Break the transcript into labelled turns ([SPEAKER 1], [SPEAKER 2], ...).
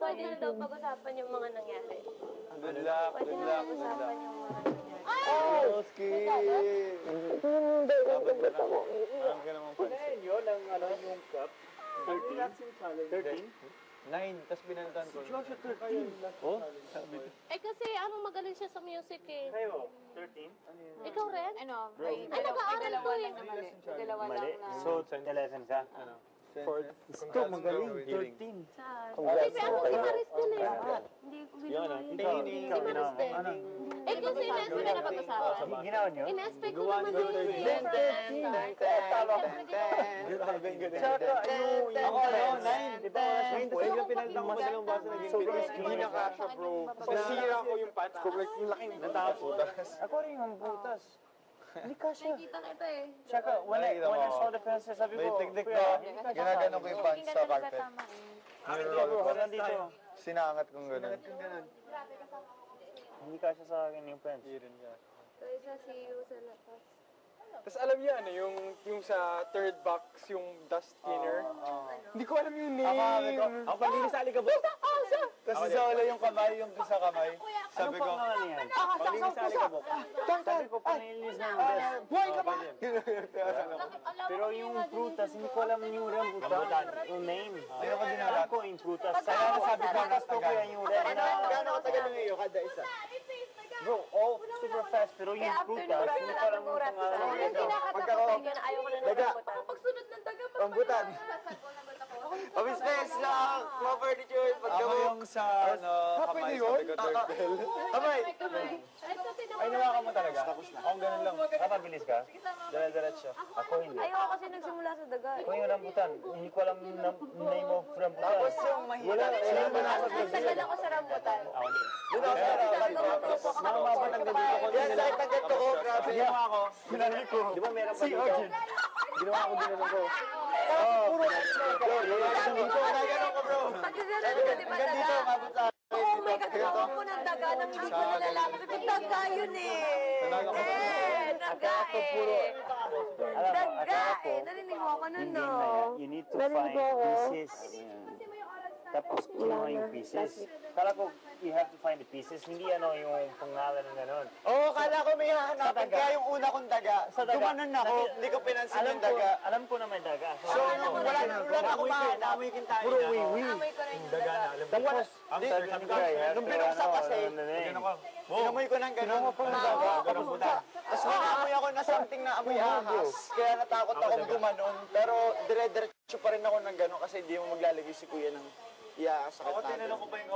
[SPEAKER 1] pwede na daw pag-usapan yung mga nangyari.
[SPEAKER 2] Good luck,
[SPEAKER 1] Pwede
[SPEAKER 2] good
[SPEAKER 1] na
[SPEAKER 2] luck, good
[SPEAKER 1] pag-usapan
[SPEAKER 2] luck.
[SPEAKER 1] yung mga nangyari.
[SPEAKER 2] Oh, Skip! Dapat ka na. Alam ka naman pansin.
[SPEAKER 3] Kunahin yun, yung cup. 13?
[SPEAKER 2] 9, tapos binalitan ko.
[SPEAKER 3] Joshua, 13.
[SPEAKER 2] Oh? Sabi ko.
[SPEAKER 1] Eh kasi magaling siya sa music eh.
[SPEAKER 3] Kayo, 13?
[SPEAKER 1] Ikaw rin?
[SPEAKER 4] May
[SPEAKER 1] nag-aaral
[SPEAKER 4] dalawa
[SPEAKER 1] to
[SPEAKER 4] lang na mali. May dalawa lang na...
[SPEAKER 3] So, 11 ka?
[SPEAKER 2] Ano?
[SPEAKER 3] Ito, magaling. 13.
[SPEAKER 1] Saan? Kasi ako si Maris din eh. Hindi ko
[SPEAKER 3] Yun,
[SPEAKER 1] ginawa yun.
[SPEAKER 3] ikaw,
[SPEAKER 1] Si
[SPEAKER 3] ikaw,
[SPEAKER 1] Maris din.
[SPEAKER 3] ano?
[SPEAKER 1] Eh kasi in-aspect ko na pag-usapan.
[SPEAKER 3] Ginawa niyo?
[SPEAKER 1] In-aspect ko naman eh.
[SPEAKER 3] Tsaka, ako, 9. Di ba?
[SPEAKER 2] Pwede ka pinalitan ko dalawang baso naging bilis. Hindi na kasha, bro. Nasira ko yung pants ko. Like, yung laking nataputas.
[SPEAKER 3] Ako rin yung butas. Hindi ka siya.
[SPEAKER 1] Nakita kita eh.
[SPEAKER 3] Tsaka, when I saw the pencil, sabi ko,
[SPEAKER 2] May teknik ko. Ginagano ko yung pants sa carpet.
[SPEAKER 3] bro, hanggang dito.
[SPEAKER 2] Sinangat kong ganun.
[SPEAKER 3] Hindi ka siya sa akin yung pens.
[SPEAKER 1] Kaya sa CU sa lapas.
[SPEAKER 5] Tapos alam niyo ano, yung sa third box, yung dust thinner. Hindi ko alam yung name.
[SPEAKER 2] Ako pag sa alikabok. Tapos isa wala yung kamay, yung sa kamay. Sabi ko,
[SPEAKER 3] Pag-linis sa alikabok. Sabi ko, panilinis na yung best.
[SPEAKER 5] Buhay ka ba?
[SPEAKER 3] Pero yung prutas, hindi ko alam yung rambutan. Yung name.
[SPEAKER 2] Ayun ako dinalat.
[SPEAKER 3] Alam ko yung prutas.
[SPEAKER 2] Kaya nasabi ko,
[SPEAKER 3] gusto ko yan yung red.
[SPEAKER 2] Gano'n katagal ng iyo kada isa?
[SPEAKER 3] Bro, super fast. Pero yung prutas, hindi ko alam yung pangalan.
[SPEAKER 1] Hindi nakatapos yun. Ayaw ko na ng rambutan.
[SPEAKER 4] Pagsunod ng daga,
[SPEAKER 2] Rambutan.
[SPEAKER 5] Office space lang. Mga furniture.
[SPEAKER 2] Ako yung sa kamay, sabi ko turtle. Kamay! Ay, nawakan mo talaga. Akong ganun lang.
[SPEAKER 3] Kapabilis ka?
[SPEAKER 2] Dala-diretso.
[SPEAKER 3] Ako hindi.
[SPEAKER 1] Ayoko kasi nagsimula sa daga.
[SPEAKER 3] Ako yung rambutan. Hindi ko alam yung name of rambutan.
[SPEAKER 2] Tapos yung mahirap.
[SPEAKER 3] Wala ba na sa
[SPEAKER 1] Tagal ako sa rambutan.
[SPEAKER 3] Ako din.
[SPEAKER 2] Doon ako sa
[SPEAKER 3] Mga mabatang ganito ako.
[SPEAKER 2] Yan, sakit ng ganito ko. Grabe. Ginawa ko. Sinari ko.
[SPEAKER 3] Di ba meron pa dito? Ginawa ko din ko.
[SPEAKER 2] Puro Nagano ko, bro.
[SPEAKER 1] Pagkagalan ko, di ba
[SPEAKER 2] Hanggang dito,
[SPEAKER 1] daga?
[SPEAKER 2] mabot sa
[SPEAKER 1] Oo, may kagawa ko ng daga nang hindi ko nalalaman. Sabi ko, daga yun eh. Daga eh. Daga eh. Narinig mo ako nun, no?
[SPEAKER 3] You need to find pieces. Tapos kinuha yung pieces. Kala ko, you have to find the pieces. Hindi yung pangalan ng gano'n.
[SPEAKER 2] Oo, kala ko may hahanapin. Kaya yung una kong daga, gumanon ako. Hindi ko pinansin yung daga.
[SPEAKER 3] Alam ko na may daga.
[SPEAKER 2] So, wala na ako mahanap. Puro wiwi.
[SPEAKER 1] Amoy ko na yung daga.
[SPEAKER 3] Tapos,
[SPEAKER 2] Nung binuksan kasi, inamoy ko ng gano'n. Tapos may naamoy ako na something na amoy ahas. Kaya natakot akong gumanon. Pero dire-diretso pa rin ako ng gano'n kasi hindi mo maglalagay si kuya ng iya sa
[SPEAKER 3] ako tinanong ko pa yung